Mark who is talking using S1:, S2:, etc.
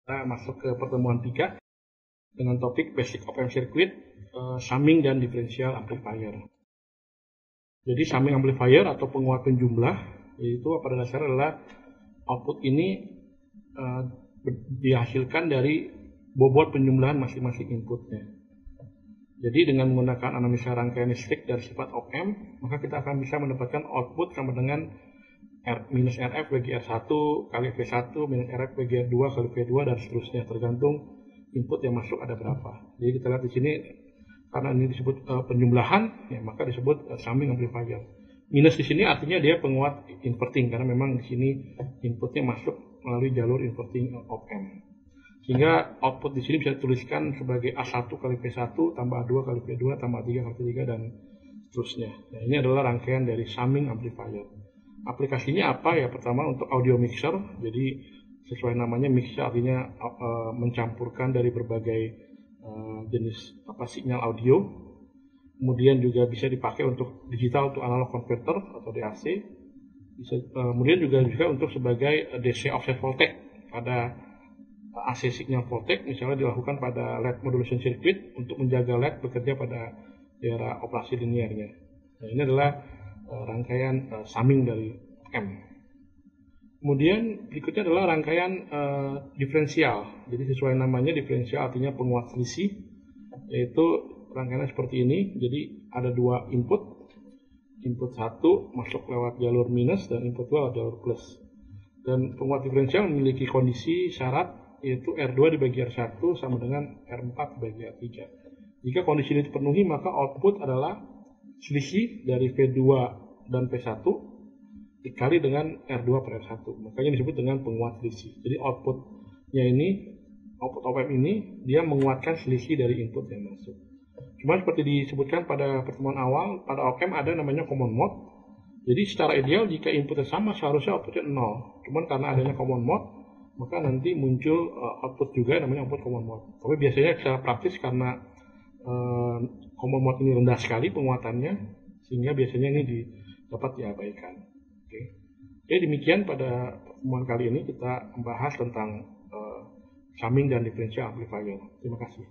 S1: Kita masuk ke pertemuan 3 dengan topik Basic Op-Amp Circuit, Summing dan Differential Amplifier. Jadi summing amplifier atau penguat penjumlah itu pada dasarnya adalah output ini dihasilkan dari bobot penjumlahan masing-masing inputnya. Jadi dengan menggunakan analisa rangkaian listrik dari sifat op-amp, maka kita akan bisa mendapatkan output sama dengan minus RF bagi R1 kali V1 minus RF bagi R2 kali V2 dan seterusnya, tergantung input yang masuk ada berapa. Jadi kita lihat di sini karena ini disebut penjumlahan, ya, maka disebut summing amplifier. Minus di sini artinya dia penguat inverting karena memang di sini inputnya masuk melalui jalur inverting op-amp. Sehingga output di sini bisa dituliskan sebagai A1 kali V1 tambah A2 kali V2 tambah A3 kali V3 dan seterusnya. Nah, ini adalah rangkaian dari summing amplifier. Aplikasinya apa ya? Pertama untuk audio mixer, jadi sesuai namanya mixer artinya mencampurkan dari berbagai jenis sinyal audio. Kemudian juga bisa dipakai untuk digital untuk analog converter atau DAC. Kemudian juga untuk sebagai DC offset voltage pada AC signal voltage, misalnya dilakukan pada LED modulation circuit untuk menjaga LED bekerja pada daerah operasi linearnya. Nah, ini adalah rangkaian summing dari op-amp. Kemudian berikutnya adalah rangkaian diferensial. Jadi sesuai namanya diferensial artinya penguat selisih, yaitu rangkaiannya seperti ini. Jadi ada dua input. Input 1 masuk lewat jalur minus dan input 2 lewat jalur plus. Dan penguat diferensial memiliki kondisi syarat yaitu R2 dibagi R1 sama dengan R4 dibagi R3. Jika kondisi ini dipenuhi, maka output adalah selisih dari V2 dan V1 dikali dengan R2 per R1. Makanya disebut dengan penguat selisih. Jadi outputnya ini, output op-amp ini, dia menguatkan selisih dari input yang masuk. Cuma seperti disebutkan pada pertemuan awal, pada op-amp ada namanya common mode. Jadi secara ideal jika inputnya sama seharusnya outputnya 0. Cuman karena adanya common mode, maka nanti muncul output juga namanya output common mode. Tapi biasanya secara praktis karena common mode ini rendah sekali penguatannya, sehingga biasanya ini dapat diabaikan. Oke, demikian pada pertemuan kali ini kita membahas tentang summing dan differential amplifier. Terima kasih.